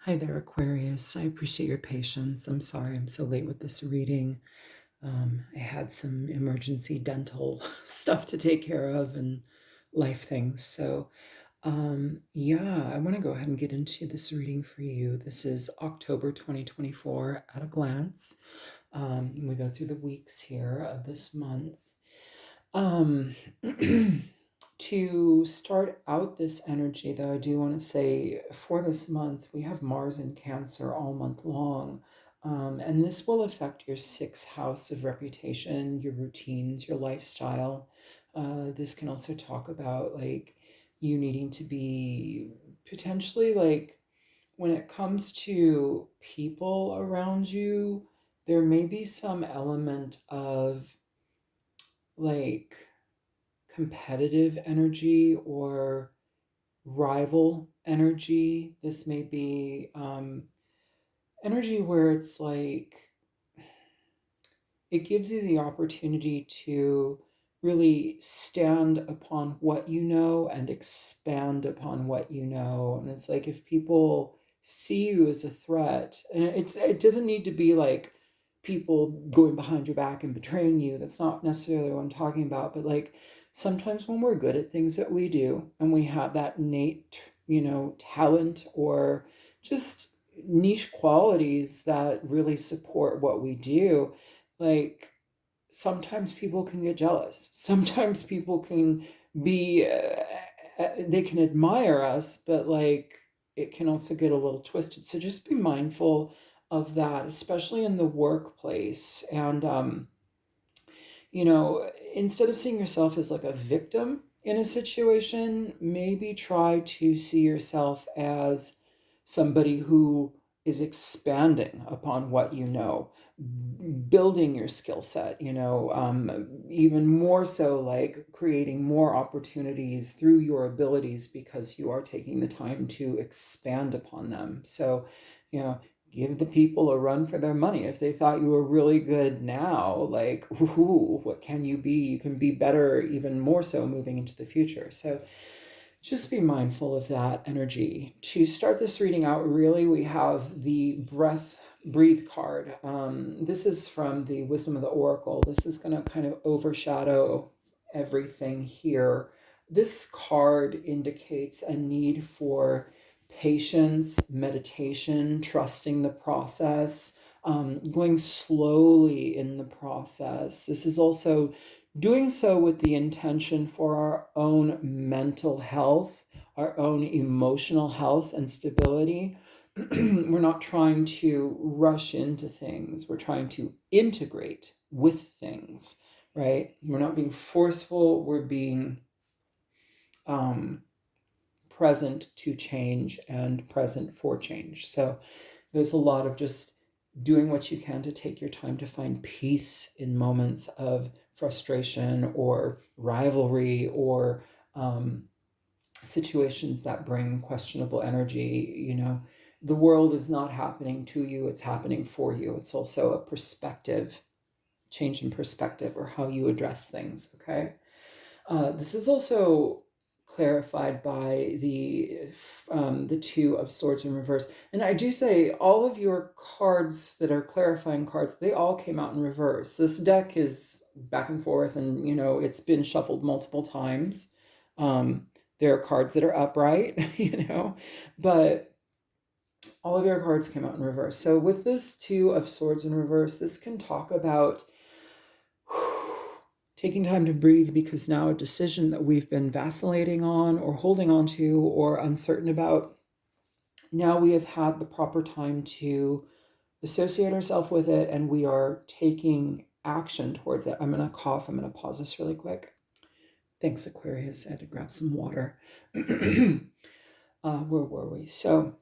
Hi there, Aquarius. I appreciate your patience. I'm sorry I'm so late with this reading. I had some emergency dental stuff to take care of and life things. So, I want to go ahead and get into this reading for you. This is October 2024 at a glance. We go through the weeks here of this month. Um, to start out this energy, though, I do want to say for this month, we have Mars in Cancer all month long. And this will affect your sixth house of reputation, your routines, your lifestyle. This can also talk about like you needing to be potentially like when it comes to people around you, there may be some element of like competitive energy or rival energy. This may be energy where it's like it gives you the opportunity to really stand upon what you know and expand upon what you know. And it's like if people see you as a threat, and it doesn't need to be like people going behind your back and betraying you. That's not necessarily what I'm talking about, but like sometimes when we're good at things that we do and we have that innate, talent or just niche qualities that really support what we do, like sometimes people can get jealous. Sometimes people can be, they can admire us, but like it can also get a little twisted. So just be mindful of that, especially in the workplace. And instead of seeing yourself as like a victim in a situation, maybe try to see yourself as somebody who is expanding upon what you know, building your skill set, even more so like creating more opportunities through your abilities because you are taking the time to expand upon them. So, you know, give the people a run for their money. If they thought you were really good now, like, ooh, what can you be? You can be better, even more so moving into the future. So just be mindful of that energy. To start this reading out, really, we have the breathe card. This is from the Wisdom of the Oracle. This is going to kind of overshadow everything here. This card indicates a need for patience, meditation, trusting the process, going slowly in the process. This is also doing so with the intention for our own mental health, our own emotional health and stability. We're not trying to rush into things. We're trying to integrate with things, right? We're not being forceful. We're being present to change and present for change. So there's a lot of just doing what you can to take your time to find peace in moments of frustration or rivalry or situations that bring questionable energy. The world is not happening to you, it's happening for you. It's also a perspective, change in perspective or how you address things, okay? This is also clarified by the Two of Swords in reverse. And I do say all of your cards that are clarifying cards, they all came out in reverse. This deck is back and forth, and it's been shuffled multiple times. There are cards that are upright, but all of your cards came out in reverse. So with this Two of Swords in reverse, this can talk about taking time to breathe, because now a decision that we've been vacillating on or holding on to or uncertain about, now we have had the proper time to associate ourselves with it and we are taking action towards it. I'm going to cough. I'm going to pause this really quick. Thanks, Aquarius. I had to grab some water. Where were we? So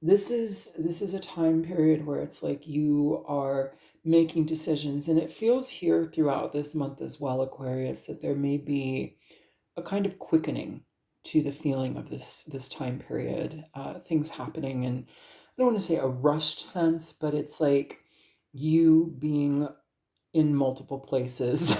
this is a time period where it's like you are making decisions, and it feels here throughout this month as well, Aquarius, that there may be a kind of quickening to the feeling of this time period, things happening, and I don't want to say a rushed sense, but it's like you being in multiple places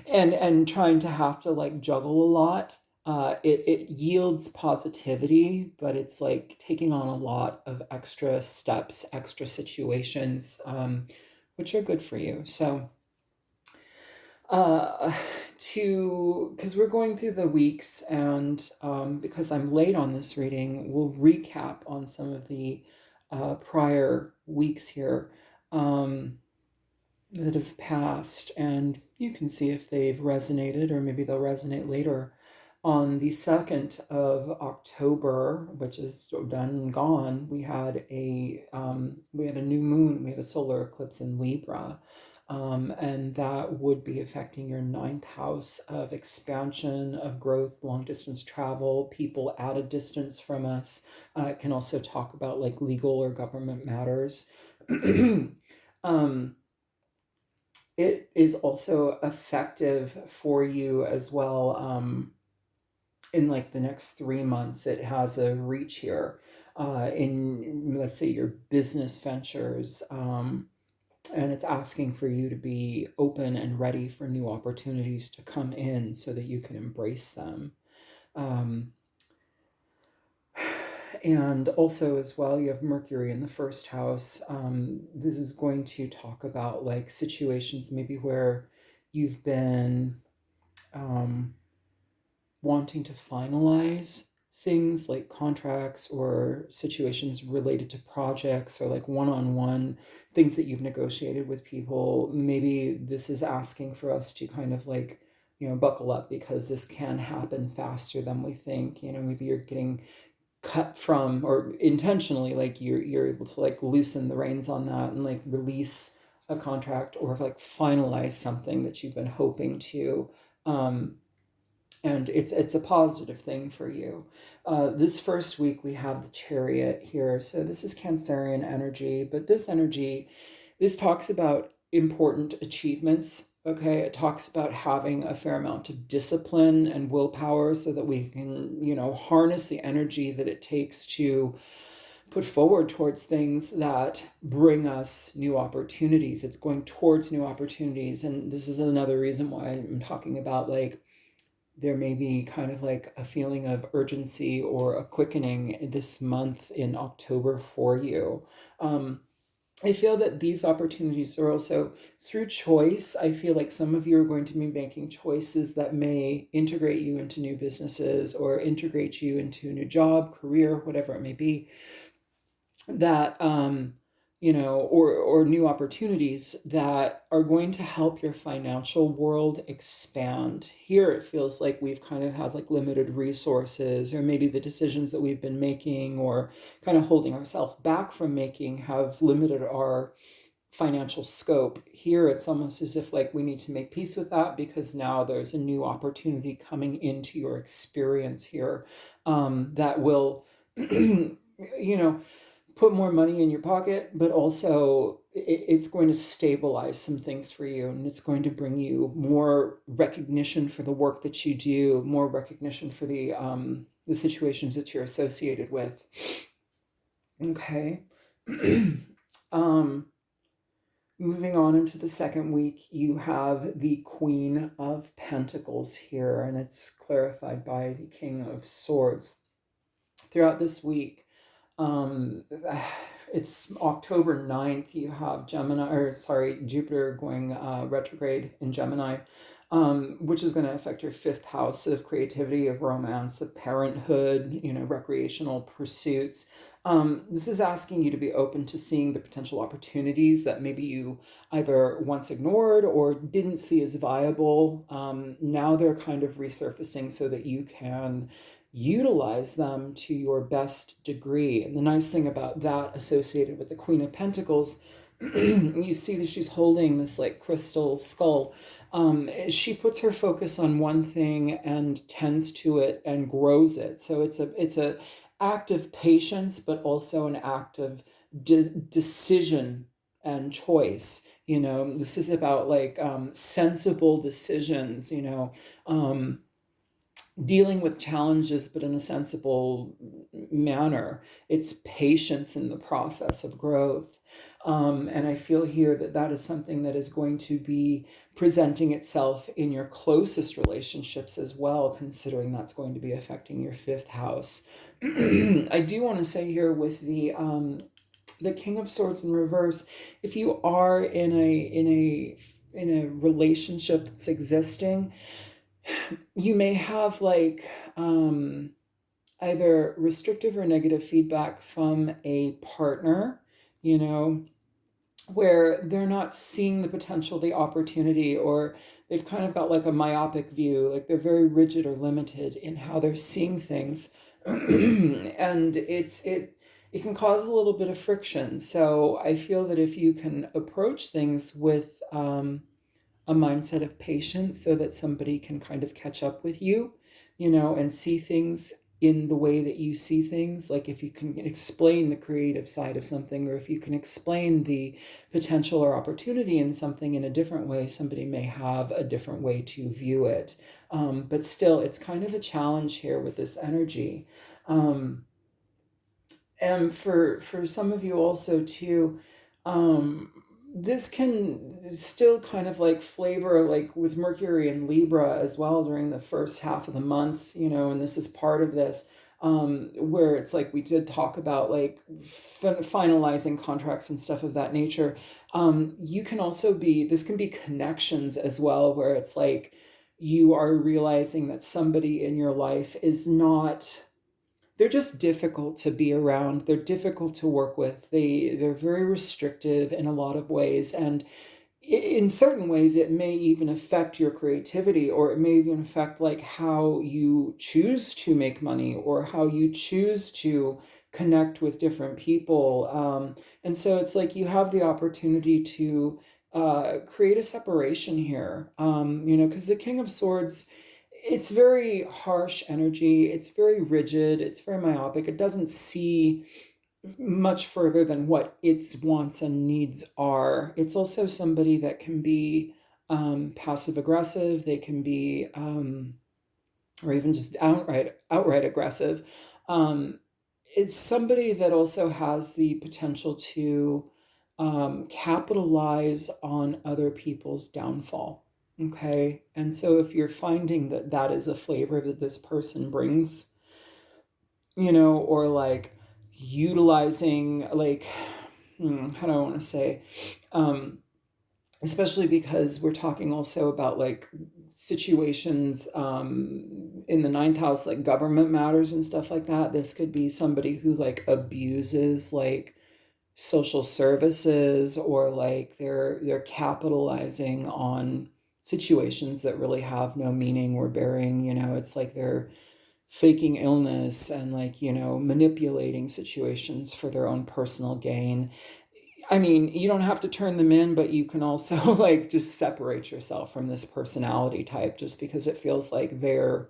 and trying to have to like juggle a lot. it yields positivity, but it's like taking on a lot of extra steps, extra situations, which are good for you. So, uh, because we're going through the weeks, and because I'm late on this reading, we'll recap on some of the prior weeks here. That have passed, and you can see if they've resonated, or maybe they'll resonate later. On the 2nd of October, which is done and gone, we had a new moon, we had a solar eclipse in Libra, and that would be affecting your ninth house of expansion, of growth, long distance travel, people at a distance from us. It can also talk about like legal or government matters. um, it is also effective for you as well. In like the next 3 months, it has a reach here in, let's say, your business ventures. And it's asking for you to be open and ready for new opportunities to come in so that you can embrace them. Um, and also, as well, you have Mercury in the first house. This is going to talk about like situations maybe where you've been um, wanting to finalize things like contracts or situations related to projects, or like one-on-one things that you've negotiated with people. Maybe this is asking for us to kind of like, buckle up, because this can happen faster than we think. Maybe you're getting cut from, or intentionally, like you're able to like loosen the reins on that and like release a contract, or like finalize something that you've been hoping to. And it's a positive thing for you. This first week we have the Chariot here, so this is Cancerian energy, but this talks about important achievements. Okay, it talks about having a fair amount of discipline and willpower so that we can, harness the energy that it takes to put forward towards things that bring us new opportunities. It's going towards new opportunities, and this is another reason why I'm talking about like there may be kind of like a feeling of urgency or a quickening this month in October for you. I feel that these opportunities are also through choice. I feel like some of you are going to be making choices that may integrate you into new businesses, or integrate you into a new job, career, whatever it may be, that or new opportunities that are going to help your financial world expand. Here it feels like we've kind of had like limited resources, or maybe the decisions that we've been making or kind of holding ourselves back from making have limited our financial scope. Here it's almost as if like we need to make peace with that, because now there's a new opportunity coming into your experience here, that will put more money in your pocket, but also it's going to stabilize some things for you, and it's going to bring you more recognition for the work that you do, more recognition for the situations that you're associated with. Okay. um, Moving on into the second week, you have the Queen of Pentacles here, and it's clarified by the King of Swords. Throughout this week, um, it's October 9th, you have Jupiter going retrograde in Gemini, which is going to affect your fifth house of creativity, of romance, of parenthood, recreational pursuits. This is asking you to be open to seeing the potential opportunities that maybe you either once ignored or didn't see as viable. Now they're kind of resurfacing so that you can utilize them to your best degree. And the nice thing about that, associated with the Queen of Pentacles, you see that she's holding this like crystal skull. She puts her focus on one thing and tends to it and grows it. So it's a act of patience, but also an act of decision and choice. This is about like sensible decisions. Dealing with challenges, but in a sensible manner. It's patience in the process of growth. And I feel here that that is something that is going to be presenting itself in your closest relationships as well, considering that's going to be affecting your fifth house. I do want to say here with the King of Swords in reverse, if you are in a relationship that's existing, you may have like either restrictive or negative feedback from a partner, you know, where they're not seeing the potential, the opportunity, or they've kind of got like a myopic view, like they're very rigid or limited in how they're seeing things. And it can cause a little bit of friction. So I feel that if you can approach things with a mindset of patience so that somebody can kind of catch up with you, you know, and see things in the way that you see things. Like if you can explain the creative side of something, or if you can explain the potential or opportunity in something in a different way, somebody may have a different way to view it. But still, it's kind of a challenge here with this energy. And for some of you also too, um, this can still kind of like flavor like with Mercury and Libra as well during the first half of the month, you know, and this is part of this, where it's like we did talk about like finalizing contracts and stuff of that nature. You can also be, this can be connections as well, where it's like you are realizing that somebody in your life is not, they're just difficult to be around. They're difficult to work with. They're very restrictive in a lot of ways, and in certain ways it may even affect your creativity, or it may even affect like how you choose to make money or how you choose to connect with different people. And so it's like you have the opportunity to create a separation here, you know, because the King of Swords, it's very harsh energy, it's very rigid, it's very myopic, it doesn't see much further than what its wants and needs are. It's also somebody that can be passive aggressive. They can be, or even just outright aggressive. Um, it's somebody that also has the potential to capitalize on other people's downfall. Okay, and so if you're finding that that is a flavor that this person brings, you know, or like utilizing like how do I want to say, um especially because we're talking also about like situations in the ninth house, like government matters and stuff like that. This could be somebody who like abuses like social services, or like they're capitalizing on situations that really have no meaning or bearing, you know. It's like they're faking illness and like, you know, manipulating situations for their own personal gain. I mean, you don't have to turn them in, but you can also like just separate yourself from this personality type just because it feels like they're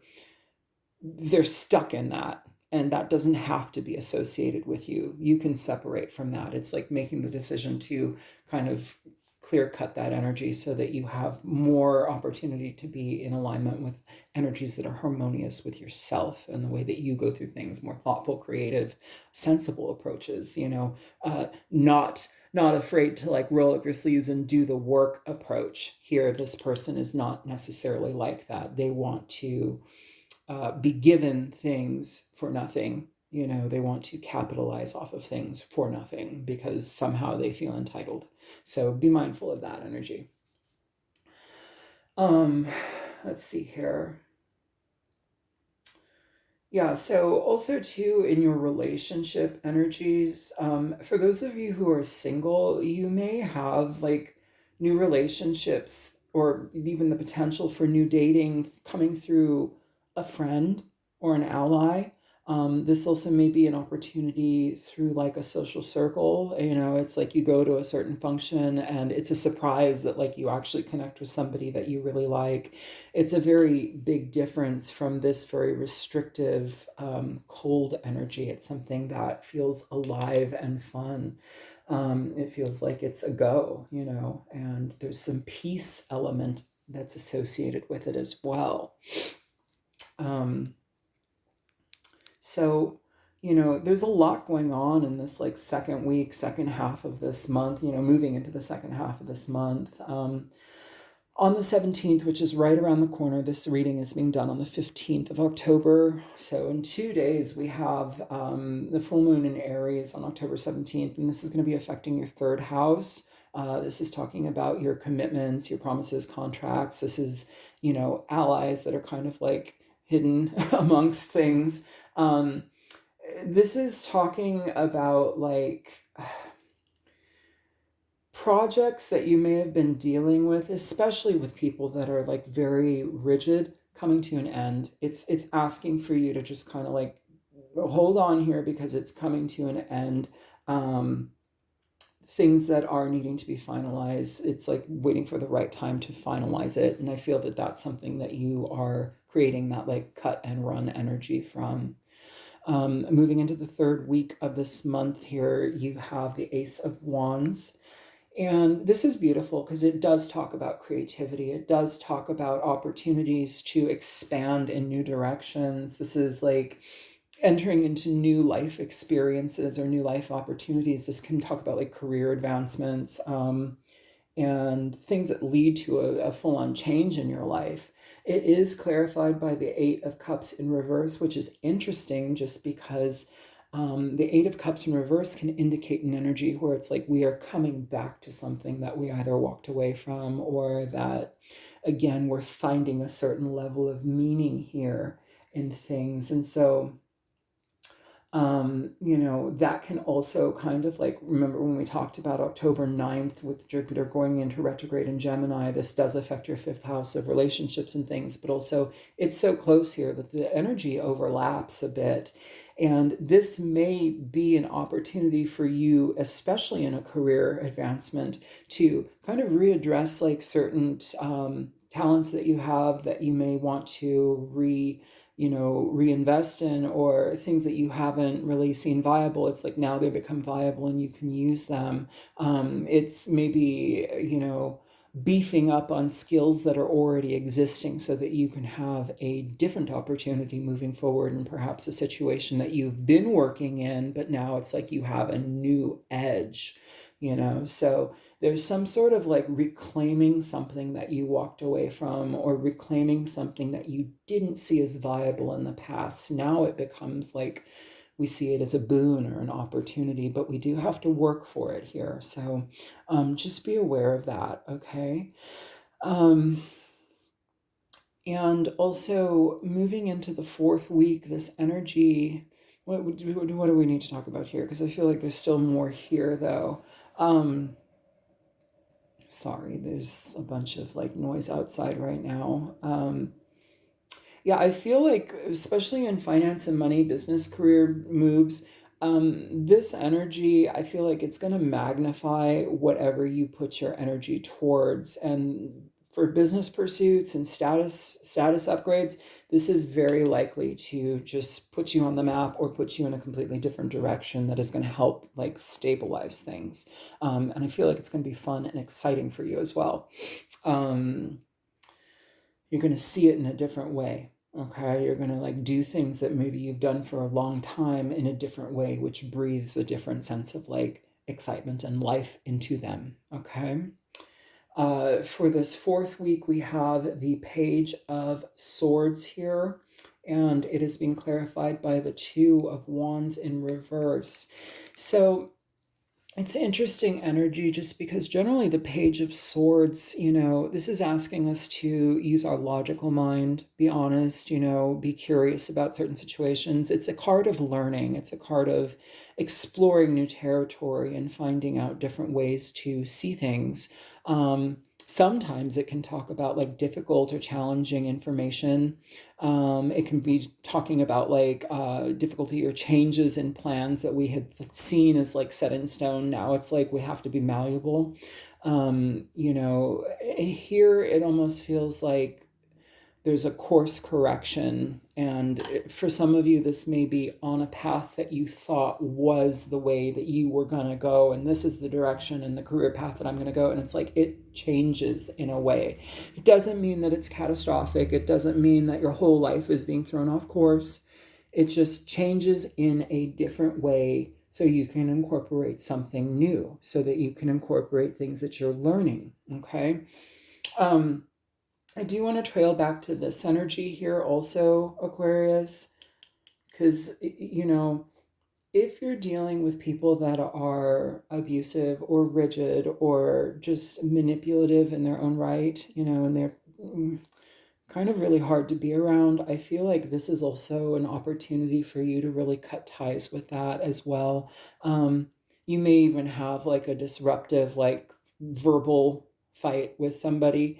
stuck in that, and that doesn't have to be associated with you. You can separate from that. It's like making the decision to kind of clear cut that energy so that you have more opportunity to be in alignment with energies that are harmonious with yourself and the way that you go through things, more thoughtful, creative, sensible approaches, you know, not afraid to like roll up your sleeves and do the work approach. Here this person is not necessarily like that. They want to be given things for nothing. You know, they want to capitalize off of things for nothing because somehow they feel entitled. So be mindful of that energy. Um, let's see here. Yeah, so also too in your relationship energies, for those of you who are single, you may have like new relationships or even the potential for new dating coming through a friend or an ally. This also may be an opportunity through like a social circle. You know, it's like you go to a certain function and it's a surprise that like you actually connect with somebody that you really like. It's a very big difference from this very restrictive, cold energy. It's something that feels alive and fun. It feels like it's a go, you know, and there's some peace element that's associated with it as well. Um, so there's a lot going on in this like second week, second half of this month, moving into the second half of this month. On the 17th, which is right around the corner, this reading is being done on the 15th of October. So in 2 days, we have the full moon in Aries on October 17th, and this is going to be affecting your third house. This is talking about your commitments, your promises, contracts. This is, allies that are kind of like hidden amongst things. This is talking about like projects that you may have been dealing with, especially with people that are like very rigid, coming to an end. It's asking for you to just kind of like hold on here because it's coming to an end. Things that are needing to be finalized, it's like waiting for the right time to finalize it. And I feel that that's something that you are creating that like cut and run energy from. Moving into the third week of this month here, you have the Ace of Wands. And this is beautiful because it does talk about creativity. It does talk about opportunities to expand in new directions. This is like entering into new life experiences or new life opportunities. This can talk about like career advancements, and things that lead to a full-on change in your life. It is clarified by the Eight of Cups in reverse, which is interesting just because the Eight of Cups in reverse can indicate an energy where it's like we are coming back to something that we either walked away from, or that, again, we're finding a certain level of meaning here in things. And so that can also kind of like, remember when we talked about October 9th with Jupiter going into retrograde in Gemini, this does affect your fifth house of relationships and things, but also it's so close here that the energy overlaps a bit. And this may be an opportunity for you, especially in a career advancement, to kind of readdress like certain talents that you have that you may want to reinvest in, or things that you haven't really seen viable. It's like now they become viable and you can use them. It's maybe, beefing up on skills that are already existing so that you can have a different opportunity moving forward, and perhaps a situation that you've been working in, but now it's like you have a new edge. So there's some sort of like reclaiming something that you walked away from, or reclaiming something that you didn't see as viable in the past. Now it becomes like we see it as a boon or an opportunity, but we do have to work for it here. So just be aware of that, okay? And also moving into the fourth week, this energy, what do we need to talk about here? Because I feel like there's still more here though. Sorry, there's a bunch of like noise outside right now. Yeah, I feel like, especially in finance and money, business, career moves, this energy, I feel like it's going to magnify whatever you put your energy towards. And for business pursuits and status upgrades, this is very likely to just put you on the map or put you in a completely different direction that is going to help like stabilize things. And I feel like it's going to be fun and exciting for you as well. You're going to see it in a different way. Okay, you're going to like do things that maybe you've done for a long time in a different way, which breathes a different sense of like excitement and life into them. Okay. For this fourth week, we have the Page of Swords here, and it is being clarified by the Two of Wands in reverse. So it's interesting energy, just because generally the Page of Swords, this is asking us to use our logical mind, be honest, be curious about certain situations. It's a card of learning. It's a card of exploring new territory and finding out different ways to see things. Sometimes it can talk about like difficult or challenging information. It can be talking about like difficulty or changes in plans that we had seen as like set in stone. Now it's like we have to be malleable. Here it almost feels like there's a course correction. And for some of you, this may be on a path that you thought was the way that you were going to go. And this is the direction and the career path that I'm going to go. And it's like it changes in a way. It doesn't mean that it's catastrophic. It doesn't mean that your whole life is being thrown off course. It just changes in a different way so you can incorporate something new, so that you can incorporate things that you're learning. Okay. Um, I do want to trail back to this energy here also, Aquarius, because, if you're dealing with people that are abusive or rigid or just manipulative in their own right, and they're kind of really hard to be around, I feel like this is also an opportunity for you to really cut ties with that as well. You may even have like a disruptive, like verbal fight with somebody,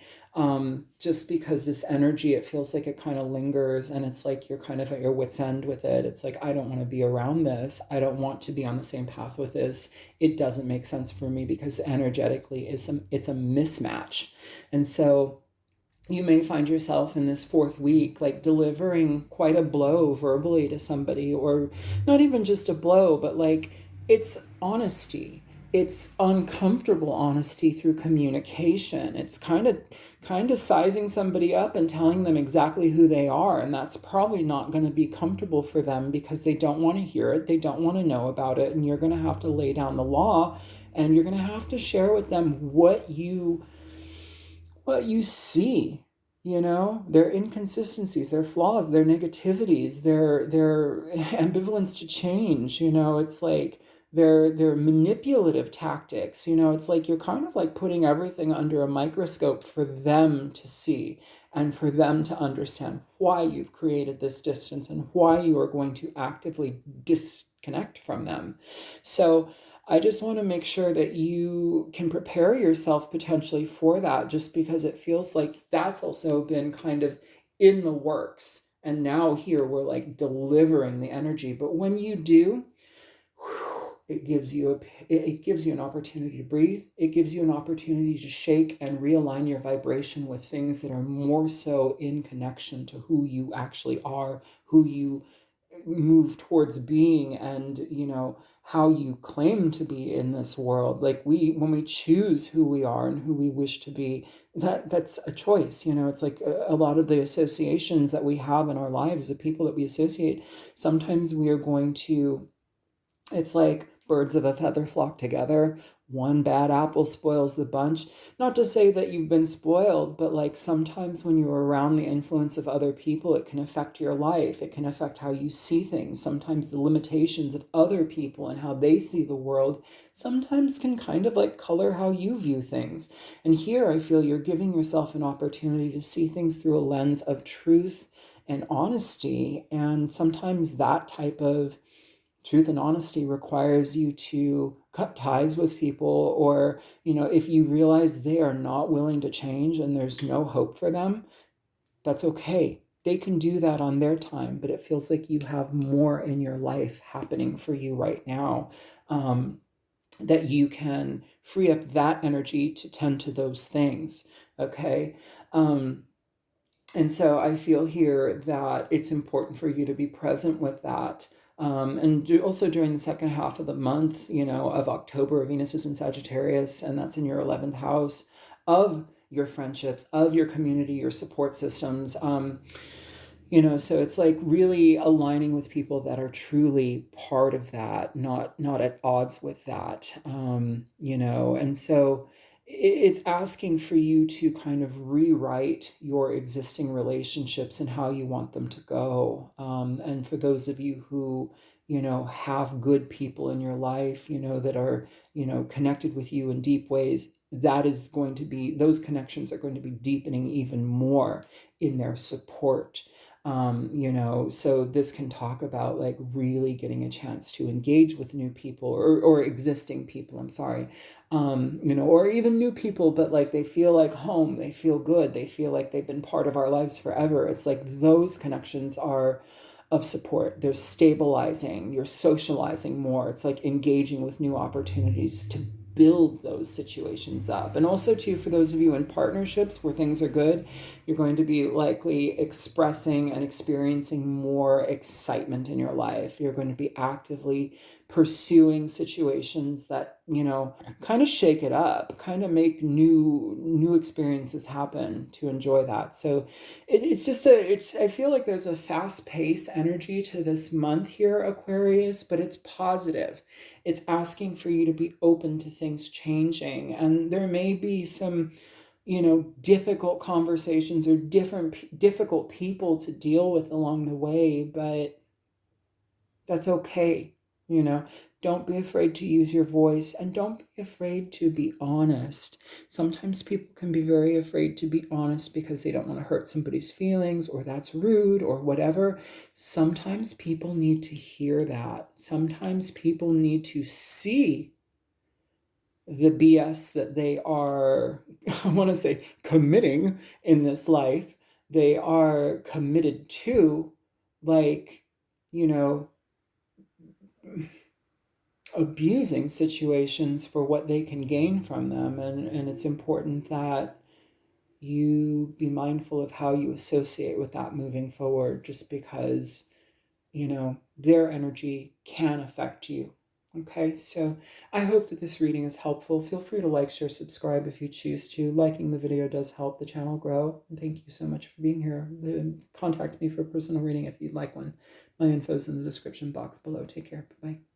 just because this energy, it feels like it kind of lingers, and it's like you're kind of at your wit's end with it. It's like, I don't want to be around this. I don't want to be on the same path with this. It doesn't make sense for me because energetically it's a mismatch. And so you may find yourself in this fourth week, like delivering quite a blow verbally to somebody, or not even just a blow, but like it's honesty. It's uncomfortable honesty through communication. It's kind of sizing somebody up and telling them exactly who they are. And that's probably not going to be comfortable for them because they don't want to hear it. They don't want to know about it. And you're going to have to lay down the law, and you're going to have to share with them what you see, their inconsistencies, their flaws, their negativities, their ambivalence to change. It's like their manipulative tactics. It's like you're kind of like putting everything under a microscope for them to see, and for them to understand why you've created this distance and why you are going to actively disconnect from them. So I just want to make sure that you can prepare yourself potentially for that, just because it feels like that's also been kind of in the works. And now here we're like delivering the energy. But when you do, it gives you an opportunity to breathe. It gives you an opportunity to shake and realign your vibration with things that are more so in connection to who you actually are, who you move towards being, and how you claim to be in this world. Like when we choose who we are and who we wish to be, that's a choice. It's like a lot of the associations that we have in our lives, the people that we associate, sometimes we are going to, it's like birds of a feather flock together. One bad apple spoils the bunch. Not to say that you've been spoiled, but like sometimes when you're around the influence of other people, it can affect your life. It can affect how you see things. Sometimes the limitations of other people and how they see the world sometimes can kind of like color how you view things. And here I feel you're giving yourself an opportunity to see things through a lens of truth and honesty. And sometimes that type of truth and honesty requires you to cut ties with people, or if you realize they are not willing to change and there's no hope for them, that's okay. They can do that on their time, but it feels like you have more in your life happening for you right now, that you can free up that energy to tend to those things. Okay. And so I feel here that it's important for you to be present with that. Also during the second half of the month, of October, Venus is in Sagittarius, and that's in your 11th house of your friendships, of your community, your support systems. So it's like really aligning with people that are truly part of that, not at odds with that. And so it's asking for you to kind of rewrite your existing relationships and how you want them to go. And for those of you who, have good people in your life, that are, connected with you in deep ways, those connections are going to be deepening even more in their support. So this can talk about like really getting a chance to engage with new people, or existing people, I'm sorry, or even new people, but like they feel like home, they feel good, they feel like they've been part of our lives forever. It's like those connections are of support. They're stabilizing, you're socializing more. It's like engaging with new opportunities to build those situations up. And also too, for those of you in partnerships where things are good, you're going to be likely expressing and experiencing more excitement in your life. You're going to be actively pursuing situations that, you know, kind of shake it up, kind of make new experiences happen to enjoy that. So it's just I feel like there's a fast pace energy to this month here, Aquarius, but it's positive. It's asking for you to be open to things changing, and there may be some, you know, difficult conversations or difficult people to deal with along the way, but that's okay. You know, don't be afraid to use your voice, and don't be afraid to be honest. Sometimes people can be very afraid to be honest because they don't want to hurt somebody's feelings, or that's rude or whatever. Sometimes people need to hear that. Sometimes people need to see the BS that they are, I want to say, committing in this life. They are committed to, like, you know, abusing situations for what they can gain from them. And it's important that you be mindful of how you associate with that moving forward, just because, you know, their energy can affect you. Okay, so I hope that this reading is helpful. Feel free to like, share, subscribe if you choose to. Liking the video does help the channel grow. And thank you so much for being here. Contact me for a personal reading if you'd like one. My info is in the description box below. Take care. Bye-bye.